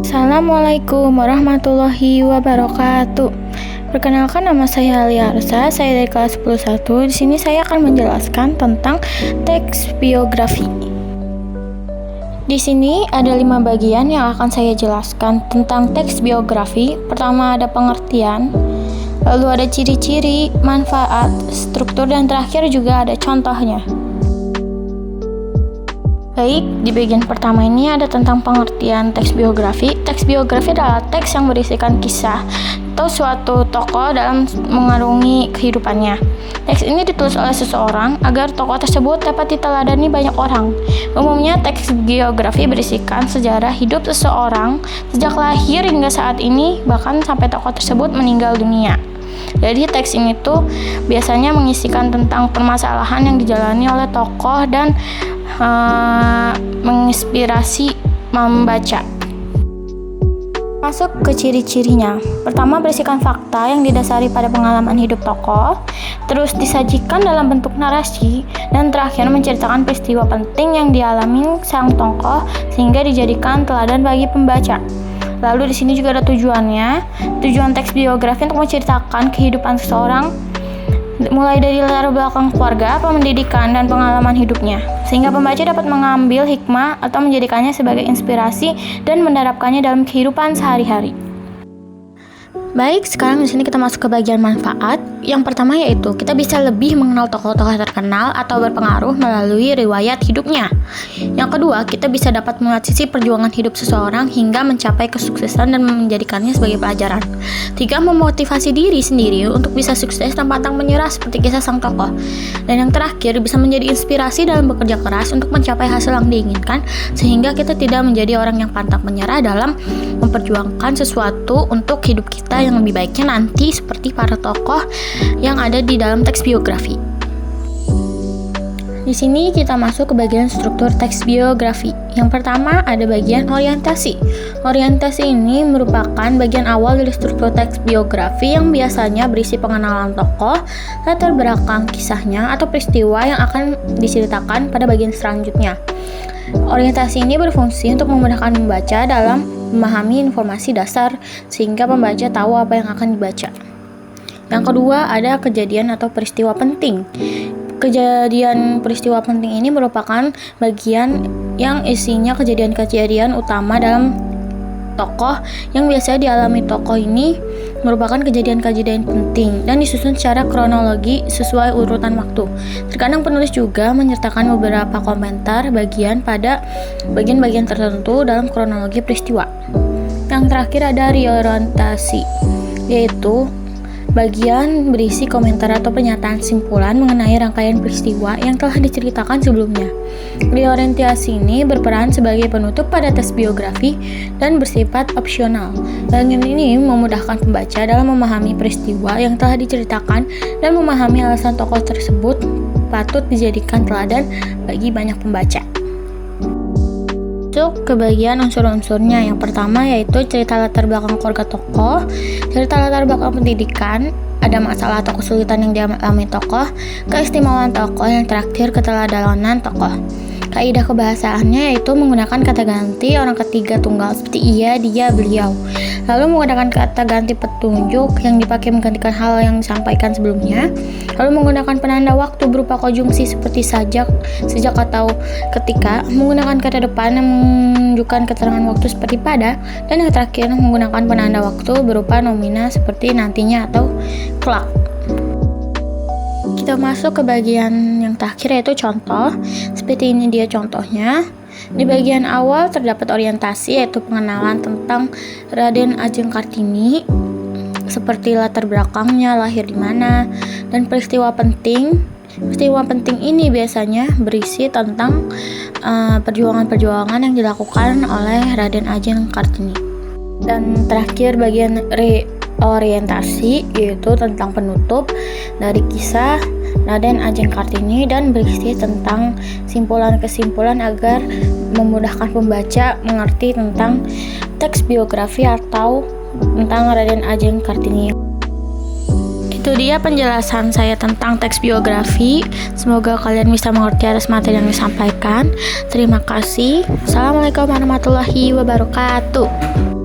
Assalamualaikum warahmatullahi wabarakatuh. Perkenalkan, nama saya Alia Arsa, saya dari kelas 10-1. Di sini saya akan menjelaskan tentang teks biografi. Di sini ada 5 bagian yang akan saya jelaskan tentang teks biografi. Pertama ada pengertian, lalu ada ciri-ciri, manfaat, struktur, dan terakhir juga ada contohnya. Baik, di bagian pertama ini ada tentang pengertian teks biografi. Teks biografi adalah teks yang berisikan kisah atau suatu tokoh dalam mengarungi kehidupannya. Teks ini ditulis oleh seseorang agar tokoh tersebut dapat diteladani banyak orang. Umumnya teks biografi berisikan sejarah hidup seseorang sejak lahir hingga saat ini, bahkan sampai tokoh tersebut meninggal dunia. Jadi teks ini tuh biasanya mengisikan tentang permasalahan yang dijalani oleh tokoh dan menginspirasi membaca. Masuk ke ciri-cirinya. Pertama, berisikan fakta yang didasari pada pengalaman hidup tokoh, terus disajikan dalam bentuk narasi, dan terakhir menceritakan peristiwa penting yang dialami sang tokoh sehingga dijadikan teladan bagi pembaca. Lalu di sini juga ada tujuannya. Tujuan teks biografi untuk menceritakan kehidupan seseorang, mulai dari latar belakang keluarga, pendidikan, dan pengalaman hidupnya, sehingga pembaca dapat mengambil hikmah atau menjadikannya sebagai inspirasi dan menerapkannya dalam kehidupan sehari-hari. Baik, sekarang di sini kita masuk ke bagian manfaat. Yang pertama yaitu kita bisa lebih mengenal tokoh-tokoh terkenal atau berpengaruh melalui riwayat hidupnya. Yang kedua, kita bisa dapat melihat sisi perjuangan hidup seseorang hingga mencapai kesuksesan dan menjadikannya sebagai pelajaran. 3, memotivasi diri sendiri untuk bisa sukses dan pantang menyerah seperti kisah sang tokoh. Dan yang terakhir, bisa menjadi inspirasi dalam bekerja keras untuk mencapai hasil yang diinginkan, sehingga kita tidak menjadi orang yang pantang menyerah dalam memperjuangkan sesuatu untuk hidup kita yang lebih baiknya nanti seperti para tokoh yang ada di dalam teks biografi. Di sini kita masuk ke bagian struktur teks biografi. Yang pertama ada bagian orientasi. Orientasi ini merupakan bagian awal dari struktur teks biografi yang biasanya berisi pengenalan tokoh, latar belakang kisahnya, atau peristiwa yang akan diceritakan pada bagian selanjutnya. Orientasi ini berfungsi untuk memudahkan pembaca dalam memahami informasi dasar sehingga pembaca tahu apa yang akan dibaca. Yang kedua ada kejadian atau peristiwa penting. Kejadian peristiwa penting ini merupakan bagian yang isinya kejadian-kejadian utama dalam tokoh yang biasa dialami tokoh ini, merupakan kejadian-kejadian penting dan disusun secara kronologi sesuai urutan waktu. Terkadang penulis juga menyertakan beberapa komentar bagian pada bagian-bagian tertentu dalam kronologi peristiwa. Yang terakhir ada reorientasi, yaitu bagian berisi komentar atau pernyataan simpulan mengenai rangkaian peristiwa yang telah diceritakan sebelumnya. Reorientasi ini berperan sebagai penutup pada teks biografi dan bersifat opsional. Bagian ini memudahkan pembaca dalam memahami peristiwa yang telah diceritakan dan memahami alasan tokoh tersebut patut dijadikan teladan bagi banyak pembaca. Masuk ke bagian unsur-unsurnya. Yang pertama yaitu cerita latar belakang keluarga tokoh, cerita latar belakang pendidikan, ada masalah atau kesulitan yang dialami tokoh, keistimewaan tokoh, yang terakhir keteladanan tokoh. Kaidah kebahasaannya yaitu menggunakan kata ganti orang ketiga tunggal seperti ia, dia, beliau. Lalu menggunakan kata ganti petunjuk yang dipakai menggantikan hal yang disampaikan sebelumnya. Lalu menggunakan penanda waktu berupa konjungsi seperti sejak atau ketika. Menggunakan kata depan yang menunjukkan keterangan waktu seperti pada. Dan yang terakhir menggunakan penanda waktu berupa nomina seperti nantinya atau kelak. Kita masuk ke bagian yang terakhir yaitu contoh. Seperti ini dia contohnya. Di bagian awal terdapat orientasi yaitu pengenalan tentang Raden Ajeng Kartini, seperti latar belakangnya, lahir di mana, dan peristiwa penting. Peristiwa penting ini biasanya berisi tentang perjuangan-perjuangan yang dilakukan oleh Raden Ajeng Kartini. Dan terakhir bagian orientasi yaitu tentang penutup dari kisah Raden Ajeng Kartini dan berisi tentang simpulan-kesimpulan agar memudahkan pembaca mengerti tentang teks biografi atau tentang Raden Ajeng Kartini. Itu dia penjelasan saya tentang teks biografi. Semoga kalian bisa mengerti atas materi yang disampaikan. Terima kasih. Assalamualaikum warahmatullahi wabarakatuh.